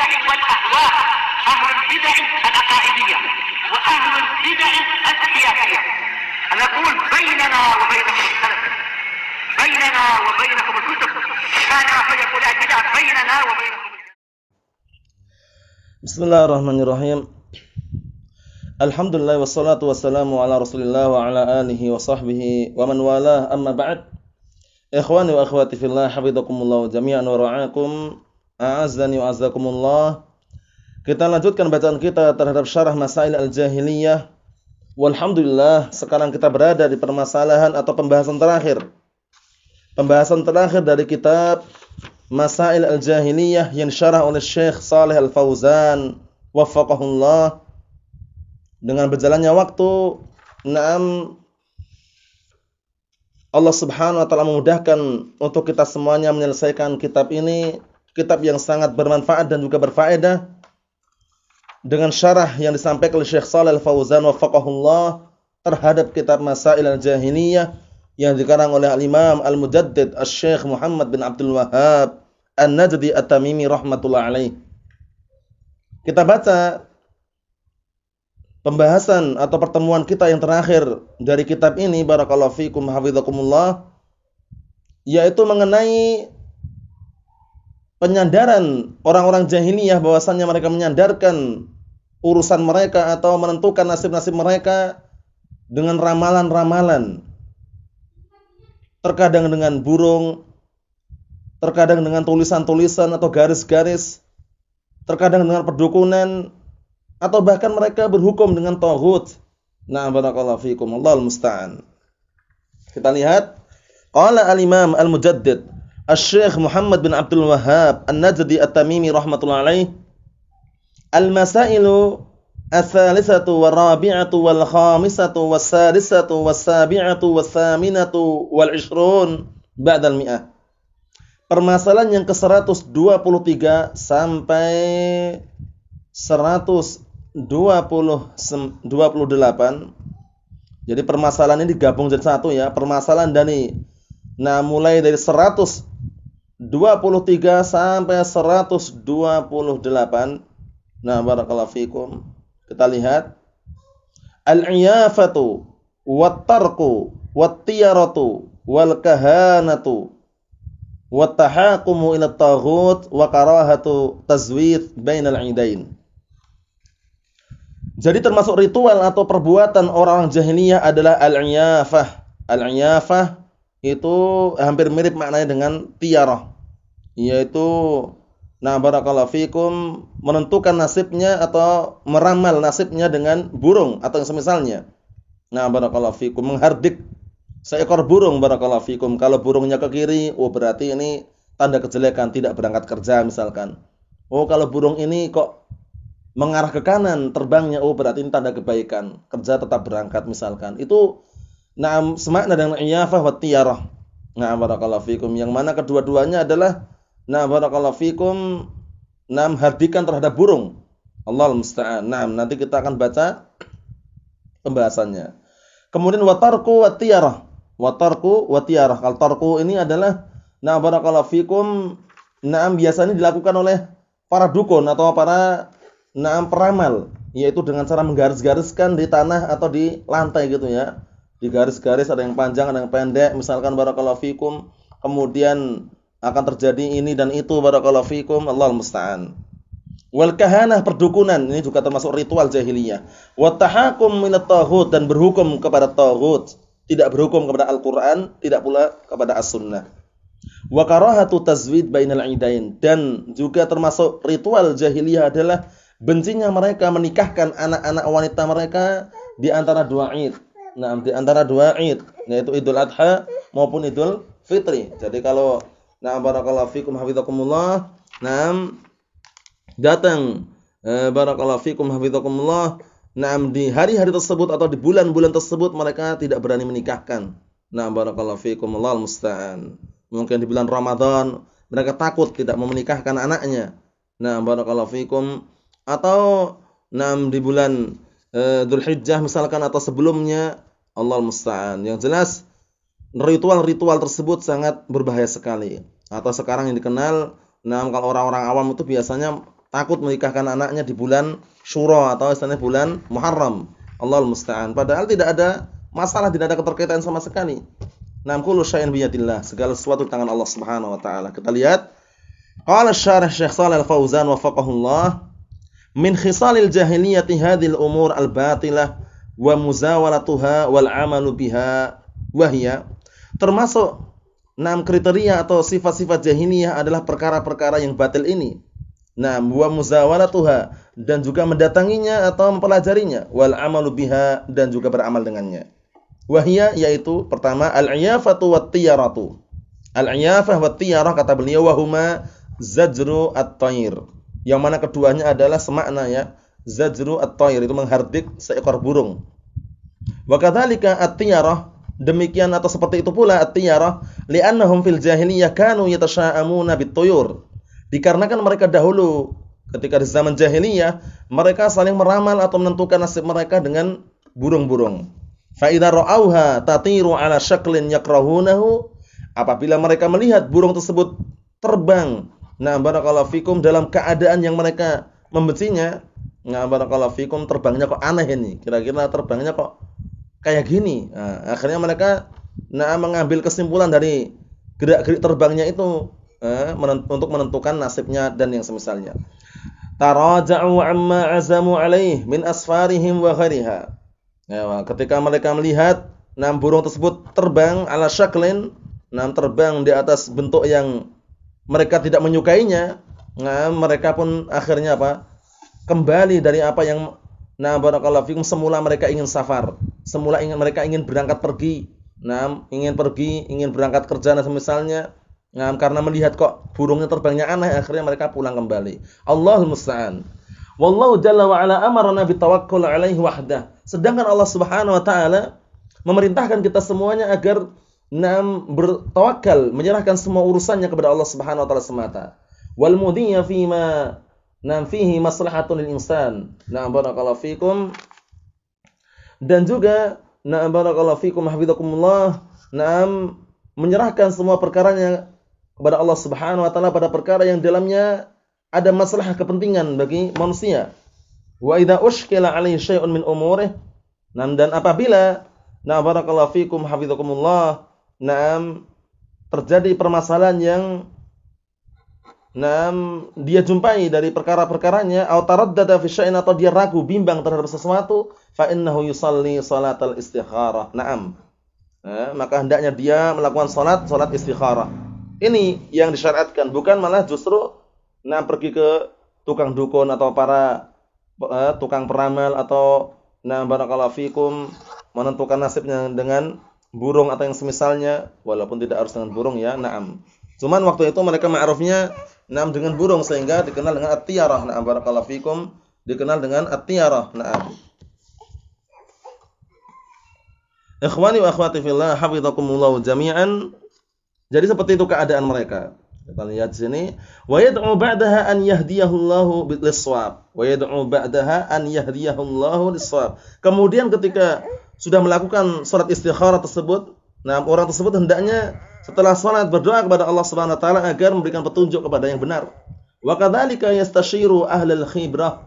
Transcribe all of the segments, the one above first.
البدع والأهواء، أهل البدع العقائدية وأهل البدع السياسية. نقول بيننا وبينكم السلف، بيننا وبينكم الكتب، كما فيقول البدع بيننا وبينكم. Bismillahirrahmanirrahim. Alhamdulillah wassalatu wassalamu ala Rasulillah wa ala alihi wa sahbihi wa man walah, amma ba'd. Ikhwani wa akhwati fillah, hafizakumullah jami'an wa ra'akum. A'azzani wa azzakumullah. Kita lanjutkan bacaan kita terhadap syarah Masail al-Jahiliyah. Walhamdulillah, sekarang kita berada di permasalahan atau pembahasan terakhir. Pembahasan terakhir dari kitab Masail al-Jahiliyah yang disyarah oleh Syekh Shalih Al-Fauzan waffaqahullah. Dengan berjalannya waktu, Allah Subhanahu wa taala memudahkan untuk kita semuanya menyelesaikan kitab ini, kitab yang sangat bermanfaat dan juga berfaedah, dengan syarah yang disampaikan oleh Syekh Shalih Al-Fauzan waffaqahullah terhadap kitab Masail al-Jahiliyah yang dikarang oleh Al-Imam Al-Mujaddid Asy-Syaikh Muhammad bin Abdul Wahhab An-Najdi At-Tamimi rahmatullah alaih. Kita baca pembahasan atau pertemuan kita yang terakhir dari kitab ini, barakallahu fikum hafizakumullah, yaitu mengenai penyandaran orang-orang jahiliyah, bahwasannya mereka menyandarkan urusan mereka atau menentukan nasib-nasib mereka dengan ramalan-ramalan. Terkadang dengan burung, terkadang dengan tulisan-tulisan atau garis-garis, terkadang dengan perdukunan, atau bahkan mereka berhukum dengan taghut. Nah, barakallahu fikum, Allahul musta'an. Kita lihat qala al-Imam Al-Mujaddid Asy-Syaikh Muhammad bin Abdul Wahhab An-Najdi At-Tamimi rahmatullah alaih, al-masailu ats-tsalitsatu war-rabi'atu wal-khamisatu was-sadisatu was-sabi'atu was-tsaminatu wal-'ishrun ba'da al-mi'ah. Permasalahan yang ke-123 sampai 128. Jadi permasalahan ini digabung jadi satu ya. Permasalahan dari mulai dari 123 sampai 128. Nah, barakallahu fikum. Kita lihat al-iyafatu wat-tarku wat-tiyaratu wal-kahanatu wat-tahaqumu ila at-taghut wa karahatu tazwid bainal 'idain. Jadi termasuk ritual atau perbuatan orang jahiliyah adalah al-iyafah. Al-iyafah itu hampir mirip maknanya dengan tiyarah, yaitu barakallahu fikum, menentukan nasibnya atau meramal nasibnya dengan burung atau yang semisalnya. Barakallahu fikum, menghardik seekor burung, barakallahu fikum. Kalau burungnya ke kiri, berarti ini tanda kejelekan, tidak berangkat kerja misalkan. Kalau burung ini kok mengarah ke kanan terbangnya, berarti ini tanda kebaikan, kerja tetap berangkat misalkan. Itu semakna dengan iyafah wa tiyarah. Barakallahu fikum, yang mana kedua-duanya adalah barakallahu fikum, hardikan terhadap burung. Allahul musta'an. Nanti kita akan baca pembahasannya. Kemudian watarku wa tiyarah. Watarku wa tiyarah. Kalau tarku ini adalah barakallahu fikum, biasanya dilakukan oleh para dukun atau para peramal, yaitu dengan cara menggaris-gariskan di tanah atau di lantai gitu ya. Digaris-garis, ada yang panjang, ada yang pendek, misalkan barakallahu fikum. Kemudian akan terjadi ini dan itu, barakallahu fikum, Allahul musta'an. Wal kahanah, perdukunan, ini juga termasuk ritual jahiliyah. Wa tahakum minat taghut, dan berhukum kepada taghut, tidak berhukum kepada Al-Qur'an, tidak pula kepada As-Sunnah. Wa karahatu tazwid bainal 'idain, dan juga termasuk ritual jahiliyah adalah bencinya mereka menikahkan anak-anak wanita mereka di antara dua Id. Di antara dua Id, yaitu Idul Adha maupun Idul Fitri. Jadi kalau barakallahu fikum hafizakumullah, datang barakallahu fikum hafizakumullah, di hari-hari tersebut atau di bulan-bulan tersebut mereka tidak berani menikahkan. Barakallahu fikum, Allahul musta'an. Mungkin di bulan Ramadan mereka takut tidak mau menikahkan anaknya. Barakallahu fikum, atau di bulan Dzulhijjah misalkan atau sebelumnya, Allahul musta'an. Yang jelas ritual-ritual tersebut sangat berbahaya sekali. Atau sekarang yang dikenal, kalau orang-orang awam itu biasanya takut menikahkan anaknya di bulan Syura atau istilahnya bulan Muharram. Allahul musta'an. Padahal tidak ada masalah, tidak ada keterkaitan sama sekali. Nam kullu syai'in biyadillah, segala sesuatu di tangan Allah Subhanahu wa taala. Kita lihat qala syarih Syekh Shalal Al-Fauzan wafaqahullah, min khisalil jahiliyati hadhil umur al-batilah wa muzawalatuha wal 'amalu biha wa hiya, termasuk 6 kriteria atau sifat-sifat jahiliyah adalah perkara-perkara yang batil ini. Nah, wa muzawalatuha, dan juga mendatanginya atau mempelajarinya, wal 'amalu biha, dan juga beramal dengannya. Wahia, yaitu pertama al-'iyafatu wat tiyaratu. Al-'iyafah wat tiyarah, kata beliau, wahuma zajru at-tayr. Yang mana keduanya adalah semakna ya. Zajru at-tayr itu menghardik seekor burung. Wa kadzalika at-tiyarah, demikian atau seperti itu pula at-tiyarah, li'annahum fil jahiliyah kanu yatasya'amuna bit-tuyur. Dikarenakan mereka dahulu ketika di zaman jahiliyah mereka saling meramal atau menentukan nasib mereka dengan burung-burung. Fa idza ra'auha tatiru 'ala syaklin yakrahunahu, apabila mereka melihat burung tersebut terbang, nah barakallahu fikum, dalam keadaan yang mereka membencinya, nah barakallahu fikum, terbangnya kok aneh ini, kira-kira terbangnya kok kayak gini. Nah, akhirnya mereka mengambil kesimpulan dari gerak-gerik terbangnya itu untuk menentukan nasibnya dan yang semisalnya. Taraja'u amma azamu alaih min asfarihim wa ghairiha. Ya, ketika mereka melihat burung tersebut terbang ala syaklin, terbang di atas bentuk yang mereka tidak menyukainya, mereka pun akhirnya kembali dari apa yang barakallahu fikum, semula mereka ingin safar, semula mereka ingin berangkat pergi, ingin berangkat kerja dan semisalnya. Karena melihat kok burungnya terbangnya aneh, akhirnya mereka pulang kembali. Allahul musta'an. Wallahu jalla wa ala amarna bitawakkul alaihi wahdah. Sedangkan Allah Subhanahu wa taala memerintahkan kita semuanya agar bertawakal, menyerahkan semua urusannya kepada Allah Subhanahu wa taala semata. Wal mudhiya fima fihi maslahatun lil insan. Barakallahu fikum. Dan juga barakallahu fikum hafizakumullah, menyerahkan semua perkaranya kepada Allah Subhanahu wa taala pada perkara yang dalamnya ada masalah kepentingan bagi manusia. Wa idza ushkila 'alaihi syai'un min umurih, dan apabila barakallahu fikum hafizakumullah, terjadi permasalahan yang dia jumpai dari perkara-perkaranya, atau taraddada fi syai'in, atau dia ragu bimbang terhadap sesuatu, fa innahu yusalli salatal istikharah. Maka hendaknya dia melakukan salat istikharah. Ini yang disyariatkan, bukan malah justru pergi ke tukang dukun atau para tukang peramal, atau barakallahu fikum, menentukan nasibnya dengan burung atau yang semisalnya, walaupun tidak harus dengan burung ya. Cuman waktu itu mereka ma'rufnya dengan burung, sehingga dikenal dengan at-tiyarah. Barakallahu fikum, dikenal dengan at-tiyarah. Ikhwani wa akhwati fillah, hafizakumullah jami'an. Jadi seperti itu keadaan mereka. Kita lihat di sini, wa yad'u ba'daha an yahdiyahullahu lis-shawab. Wa yad'u ba'daha an yahdiyahullahu lis-shawab. Kemudian ketika sudah melakukan salat istikharah tersebut, orang tersebut hendaknya setelah salat berdoa kepada Allah Subhanahu wa taala agar memberikan petunjuk kepada yang benar. Wa kadzalika yastashiru ahlul khibrah.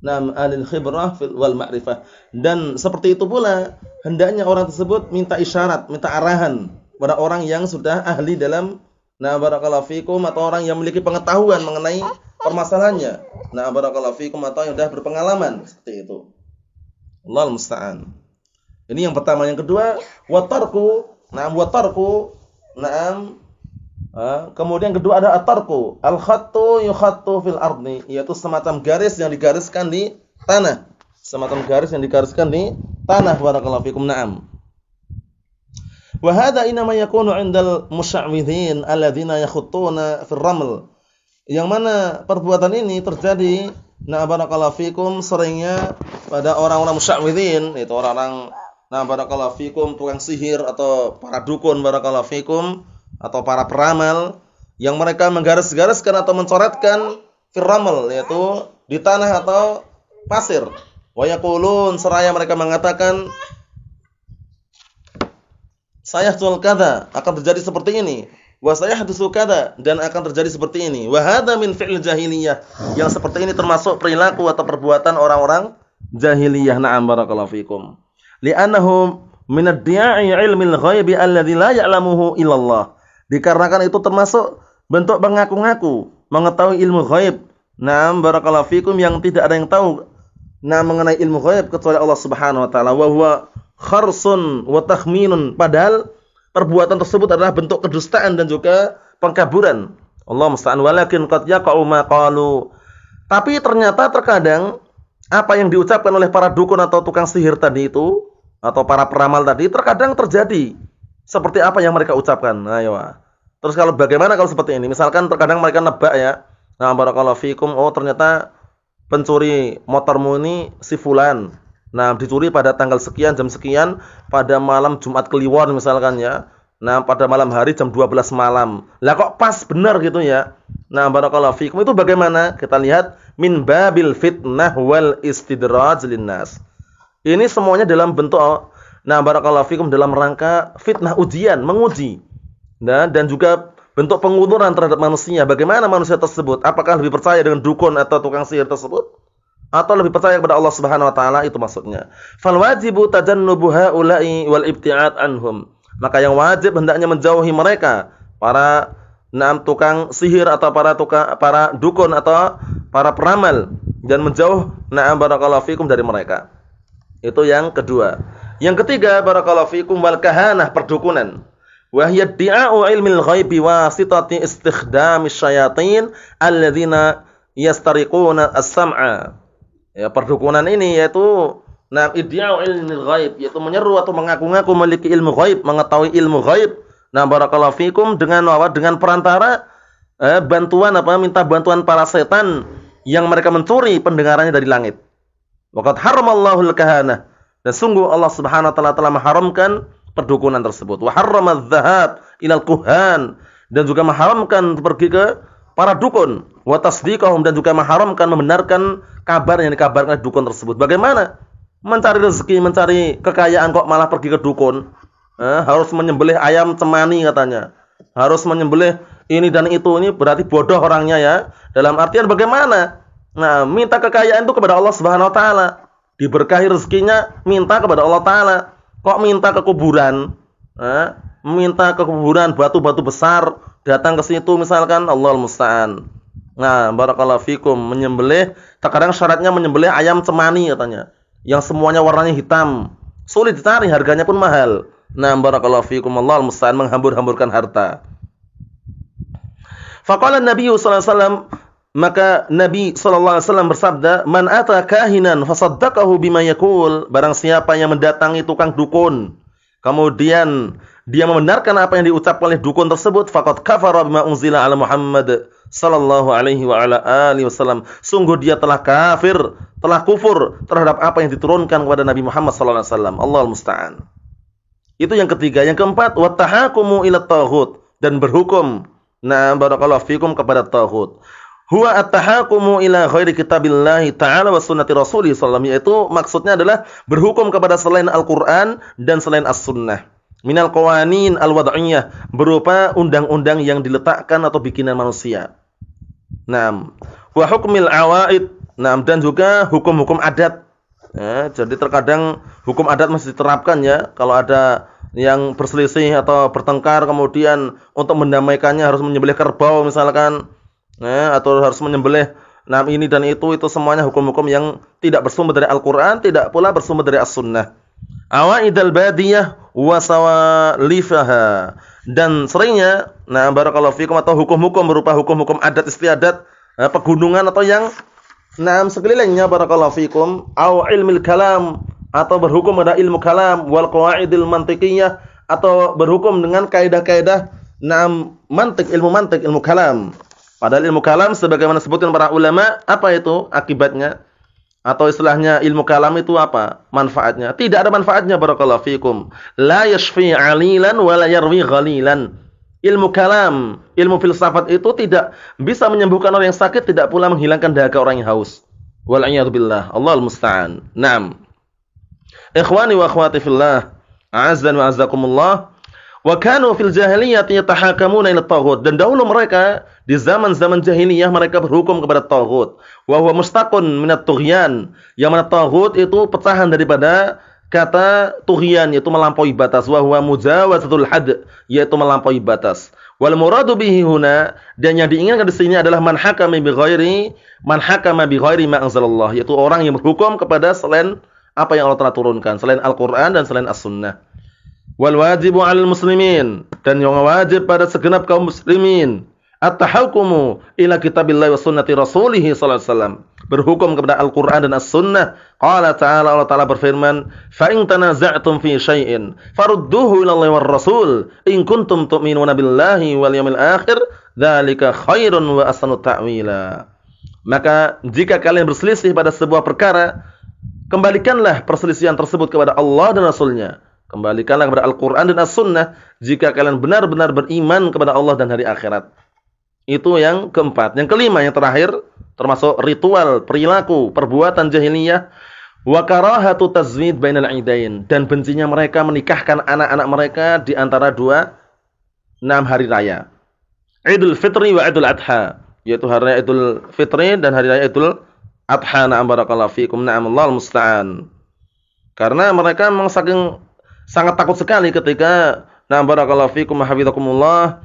Ahlul khibrah wal ma'rifah. Dan seperti itu pula hendaknya orang tersebut minta isyarat, minta arahan pada orang yang sudah ahli dalam barakallahu fikum, atau orang yang memiliki pengetahuan mengenai permasalahannya. Barakallahu fikum, atau yang sudah berpengalaman seperti itu. Allahul musta'an. Ini yang pertama. Yang kedua, watarku. Kemudian kedua ada at-tarku. Al-khattu yukhattu fil ardi, yaitu semacam garis yang digariskan di tanah. Semacam garis yang digariskan di tanah. Barakallahu fikum. Wa hadha inma yakunu 'indal musya'widhin alladzina yakhuttuna fil raml. Yang mana perbuatan ini terjadi barakallahu fikum seringnya pada orang-orang musya'widhin, yaitu orang-orang barakallahu fikum tukang sihir atau para dukun, barakallahu fikum, atau para peramal yang mereka menggaris-gariskan atau mencoretkan fil raml, yaitu di tanah atau pasir. Wa yaqulun, seraya mereka mengatakan sayahsul kadza, akan terjadi seperti ini. wa sayahdusu kada, dan akan terjadi seperti ini. Wa hadza min fi'l jahiliyah. Yang seperti ini termasuk perilaku atau perbuatan orang-orang jahiliyah. Na'am barakallahu fikum. Li'annahu min ad-diya'i 'ilmil ghaibi alladzi la ya'lamuhu illallah. Dikarenakan itu termasuk bentuk mengaku-ngaku mengetahui ilmu ghaib. Na'am barakallahu fikum, yang tidak ada yang tahu mengenai ilmu ghaib kecuali Allah Subhanahu wa taala. Wa huwa kharsun wa takhminun, padahal perbuatan tersebut adalah bentuk kedustaan dan juga pengkaburan. Allah musta'an. Walakin qad yaqa'u ma qalu. Tapi ternyata terkadang apa yang diucapkan oleh para dukun atau tukang sihir tadi itu atau para peramal tadi terkadang terjadi seperti apa yang mereka ucapkan. Ayo. Terus kalau bagaimana kalau seperti ini? Misalkan terkadang mereka nebak ya. Nah, barakallahu fikum, oh ternyata pencuri motormu ini si fulan. Nah, dicuri pada tanggal sekian, jam sekian, pada malam Jumat Kliwon misalkan ya. Nah, pada malam hari jam 12 malam. Lah kok pas benar gitu ya. Nah, barakallahu fikum, itu bagaimana? Kita lihat min babil fitnah wal istidraj linnas. Ini semuanya dalam bentuk, nah barakallahu fikum, dalam rangka fitnah, ujian, menguji. Nah, dan juga bentuk pengunduran terhadap manusia. Bagaimana manusia tersebut? Apakah lebih percaya dengan dukun atau tukang sihir tersebut? Atau lebih percaya kepada Allah Subhanahu wa taala, itu maksudnya. Fal wajibu tajannubu haula'i wal ibti'ad anhum. Maka yang wajib hendaknya menjauhi mereka, para tukang sihir atau para dukun atau para peramal, dan menjauh barakallahu fikum dari mereka. Itu yang kedua. Yang ketiga, barakallahu fikum, wal kahanah, perdukunan. Wa hiya iddi'a'u ilmil ghaibi wasitati istikhdami syayatin alladzina yastariquna as-sam'a. Ya, perdukunan ini yaitu iddia'u ilmil ghaib, yaitu menyeru atau mengaku-ngaku memiliki ilmu ghaib, mengetahui ilmu ghaib. Nah, barakallahu fikum, dengan perantara minta bantuan para setan yang mereka mencuri pendengarannya dari langit. Waqad haramallahu al-kahanah, dan sungguh Allah Subhanahu wa taala telah mengharamkan perdukunan tersebut. Wa harrama adh-dhahab ila al-kuhan, dan juga mengharamkan pergi ke para dukun. Wa tasdiqahum, dan juga mengharamkan membenarkan kabar yang dikabarkan oleh dukun tersebut. Bagaimana mencari rezeki, mencari kekayaan kok malah pergi ke dukun? Harus menyembelih ayam cemani katanya. Harus menyembelih ini dan itu. Ini berarti bodoh orangnya ya. Dalam artian bagaimana? Nah, minta kekayaan itu kepada Allah Subhanahu wa taala. Diberkahi rezekinya, minta kepada Allah taala. Kok minta ke kuburan? Minta ke kuburan, batu-batu besar, datang ke situ misalkan, Allahul musta'an. Nah, barakallahu fikum, menyembelih, terkadang syaratnya menyembelih ayam cemani katanya, yang semuanya warnanya hitam, sulit dicari, harganya pun mahal. Nah, barakallahu fikum, Allahul musta'an, menghambur-hamburkan harta. Faqala Nabi sallallahu alaihi wasallam, maka Nabi sallallahu alaihi wasallam bersabda, man ata kahinan fasaddaqahu bima yaqul, barang siapa yang mendatangi tukang dukun, kemudian dia membenarkan apa yang diucapkan oleh dukun tersebut, faqad kafara bima unzila ala Muhammad sallallahu alaihi wa ala alihi wasallam, sungguh dia telah kafir, telah kufur terhadap apa yang diturunkan kepada Nabi Muhammad sallallahu alaihi wasallam. Allahul musta'an. Itu yang ketiga. Yang keempat, wa tahakumu ila taghut, dan berhukum, nah barakallahu fikum, kepada taghut. Huwa at-tahakumu ila ghairi kitabillahi ta'ala wa sunnati rasulih sallallahu alaihi wasallam, yaitu maksudnya adalah berhukum kepada selain Al-Qur'an dan selain As-Sunnah. Minal qawanin al-wad'iyah, berupa undang-undang yang diletakkan atau bikinan manusia. Naam. Wa hukmil awaid, naam, dan juga hukum-hukum adat. Jadi terkadang hukum adat mesti diterapkan ya. Kalau ada yang berselisih atau bertengkar, kemudian untuk mendamaikannya harus menyembelih kerbau misalkan, atau harus menyembelih ini dan itu semuanya hukum-hukum yang tidak bersumber dari Al-Qur'an, tidak pula bersumber dari As-Sunnah. Awaidal badiyah wa sawalifaha, dan seringnya barakallahu fikum, atau hukum-hukum berupa hukum-hukum adat istiadat, pegunungan atau yang sekelilingnya, barakallahu fikum, au ilmil kalam, atau berhukum pada ilmu kalam, wal qawaidil mantiqiyah, atau berhukum dengan kaidah-kaidah mantik, ilmu kalam. Padahal ilmu kalam sebagaimana sebutkan para ulama, apa itu akibatnya? Atau istilahnya ilmu kalam itu apa manfaatnya? Tidak ada manfaatnya, barakallahu fikum. La yashfi 'alilan wa la yarwi ghalilan. Ilmu kalam, ilmu filsafat itu tidak bisa menyembuhkan orang yang sakit, tidak pula menghilangkan dahaga orang yang haus. Wal a'yadu billah, Allahul musta'an. Naam. Ikhwani wa akhwati fillah, a'azzan wa azzakumullah. Wa kanu fil jahiliyati yatahakamuna ila taghut, dan dahulu mereka di zaman-zaman jahiliyah mereka berhukum kepada taghut. Wa huwa mustaqun minat tughyan. Yang mana taghut itu pecahan daripada kata tughyan, yaitu melampaui batas. Wa huwa mujawazatul hadd, yaitu melampaui batas. Wal muradu bihi huna, dan yang diinginkan di sini adalah man hakama bi ghairi ma anzalallah, yaitu orang yang berhukum kepada selain apa yang Allah telah turunkan, selain Al-Qur'an dan selain As-Sunnah. Wal wajibu 'alal muslimin, dan yang wajib pada segenap kaum muslimin, at-tahakkumu ila kitabillahi wa sunnati rasulih sallallahu alaihi wasallam, berhukum kepada Al-Qur'an dan As-Sunnah. Qala ta'ala, Allah Ta'ala berfirman, fa in tanaza'tum fi syai'in farudduhu ila Allahi war rasul in kuntum tu'minuna billahi wal yawmil akhir dzalika khairun wa ahsanu ta'wila. Maka jika kalian berselisih pada sebuah perkara, kembalikanlah perselisihan tersebut kepada Allah dan Rasulnya. Kembalikanlah kepada Al-Quran dan As-Sunnah jika kalian benar-benar beriman kepada Allah dan hari akhirat. Itu yang keempat. Yang kelima, yang terakhir, termasuk ritual, perilaku, perbuatan jahiliyah. Wa karahatu tazwid bainal idain, dan bencinya mereka menikahkan anak-anak mereka di antara dua hari raya. Idul Fitri wa Idul Adha, yaitu hari raya Idul Fitri dan hari raya Idul Adha. Na'am barakallahu fikum, na'am Allahul musta'an. Karena mereka memang sangat takut sekali ketika na'am barakallahu fikum hafizakumullah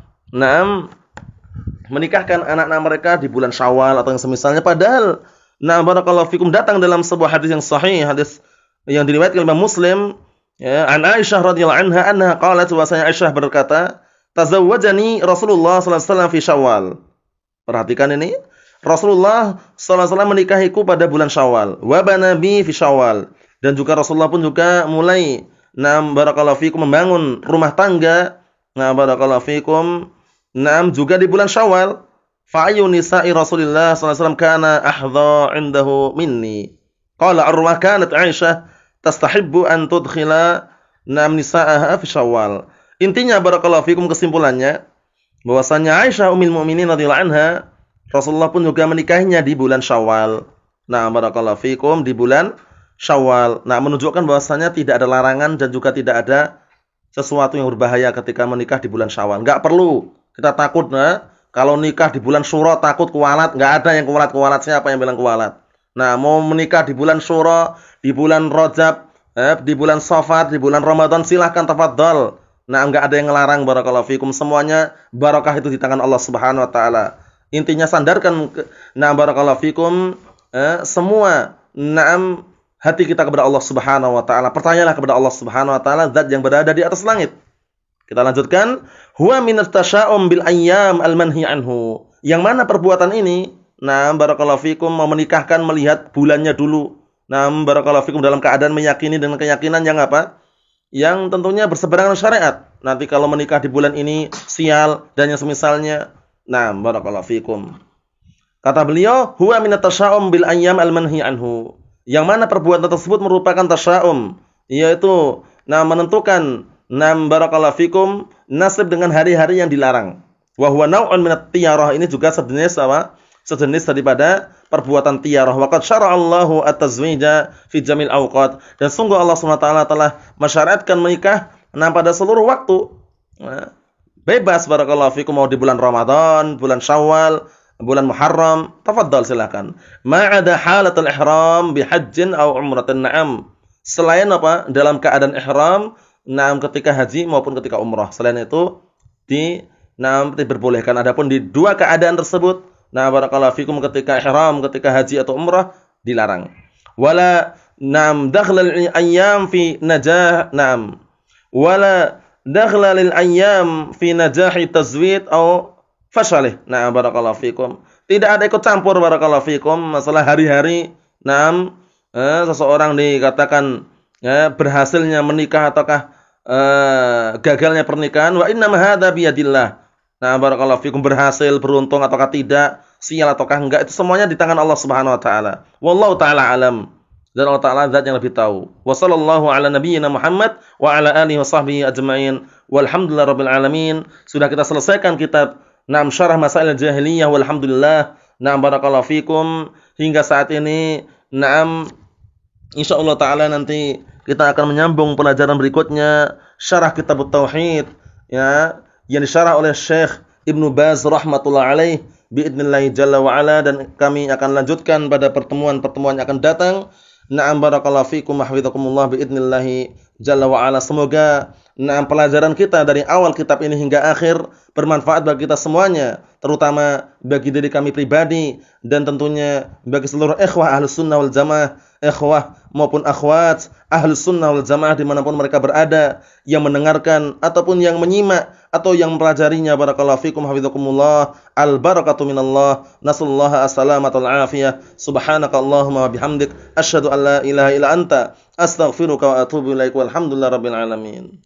menikahkan anak-anak mereka di bulan Syawal atau yang semisalnya, padahal na'am barakallahu fikum datang dalam sebuah hadis yang sahih, hadis yang diriwayatkan oleh Muslim, ya, an Aisyah radhiyallahu anha qalat, bahwasanya Aisyah berkata, tazawwajani Rasulullah sallallahu alaihi wasallam fi Syawal. Perhatikan ini, Rasulullah sallallahu alaihi wasallam menikahiku pada bulan Syawal, wa banabi fi Syawal, dan juga Rasulullah pun juga mulai na'am barakallahu fikum membangun rumah tangga, na'am barakallahu fikum, na'am juga di bulan Syawal. Fa ayyu nisa'i Rasulillah sallallahu alaihi wasallam kana ahdha 'indahu minni. Qala Urwah kanat Aisyah tastahibbu an tudkhila na'am nisa'aha fi Syawal. Intinya barakallahu fikum, kesimpulannya bahwasanya Aisyah ummul mukminin radhiyallahu anha, Rasulullah pun juga menikahinya di bulan Syawal. Na'am barakallahu fikum, di bulan Syawal. Nah, menunjukkan bahwasanya tidak ada larangan dan juga tidak ada sesuatu yang berbahaya ketika menikah di bulan Syawal. Enggak perlu kita takut, kalau nikah di bulan Syura takut kualat, enggak ada yang kualat-kualat. Siapa yang bilang kualat? Nah, mau menikah di bulan Syura, di bulan Rajab, di bulan Safar, di bulan Ramadan, silahkan tafadhol. Nah, enggak ada yang ngelarang barakallahu fikum. Semuanya barakah itu di tangan Allah Subhanahu wa taala. Intinya sandarkan barakallahu fikum semua hati kita kepada Allah Subhanahu wa taala. Percayalah kepada Allah Subhanahu wa taala, zat yang berada di atas langit. Kita lanjutkan, huwa minat tasya'um bil ayyam al-manhi anhu. Yang mana perbuatan ini, barakallahu fikum, mau menikahkan melihat bulannya dulu. Barakallahu fikum, dalam keadaan meyakini dengan keyakinan yang apa? Yang tentunya berseberangan dengan syariat. Nanti kalau menikah di bulan ini sial dan yang semisalnya. Barakallahu fikum. Kata beliau, huwa minat tasya'um bil ayyam al-manhi anhu. Yang mana perbuatan tersebut merupakan tasya'um, yaitu menentukan barakallahu fikum nasib dengan hari-hari yang dilarang. Wa huwa naw'un minat tiyarah, ini juga sejenis apa? Sejenis daripada perbuatan tiyarah. Wa qad syara'allahu at-tazwija fi jamil awqat, dan sungguh Allah SWT telah mensyariatkan menikah pada seluruh waktu. Bebas barakallahu fikum, mau di bulan Ramadan, bulan Syawal, bulan Muharram, tafadhal silakan. Ma'ada halatul ihram bihajjin aw umratin, na'am. Selain apa? Dalam keadaan ihram, ketika haji maupun ketika umrah. Selain itu diperbolehkan. Adapun di dua keadaan tersebut, barakallahu fikum, ketika ihram, ketika haji atau umrah, dilarang. Wala dakhlal ayyam fi najah, wala dakhlal ayyam fi najahi tazwid aw fasyalih. Barakallahu fikum. Tidak ada ikut campur barakallahu fikum masalah hari-hari seseorang dikatakan berhasilnya menikah ataukah gagalnya pernikahan. Wa inna ma hadza biyadillah. Barakallahu fikum, berhasil, beruntung ataukah tidak, sial ataukah enggak, itu semuanya di tangan Allah Subhanahu wa taala. Wallahu taala alam. Dan Allah Ta'ala zat yang lebih tahu. Wa sallallahu ala nabiyyina Muhammad wa ala alihi wa sahbihi ajma'in. Walhamdulillah rabbil alamin. Sudah kita selesaikan kitab syarah masail jahiliyah, walhamdulillah. Barakallahu fikum. Hingga saat ini, insyaallah Ta'ala nanti kita akan menyambung pelajaran berikutnya, syarah kitab tauhid ya, yang disyarah oleh Syekh Ibnu Baz rahmatullah alaih biidznillah jalla wa ala, dan kami akan lanjutkan pada pertemuan-pertemuan yang akan datang. Na'am barakallahu fikum wa hafizakumullah biidznillah jalla wa ala. Semoga pelajaran kita dari awal kitab ini hingga akhir bermanfaat bagi kita semuanya, terutama bagi diri kami pribadi dan tentunya bagi seluruh ikhwah ahlus sunnah wal jamaah, ikhwah maupun akhwat ahlus sunnah wal jamaah dimanapun mereka berada, yang mendengarkan ataupun yang menyimak atau yang mempelajarinya. Barakallahu fikum hafizakumullah. Al barakatu minallah. Nasallaha as-salamata wal afiyah. Subhanakallahumma wa bihamdik asyhadu an la ilaha illa anta astaghfiruka wa atubu ilaik. Walhamdulillahirabbil alamin.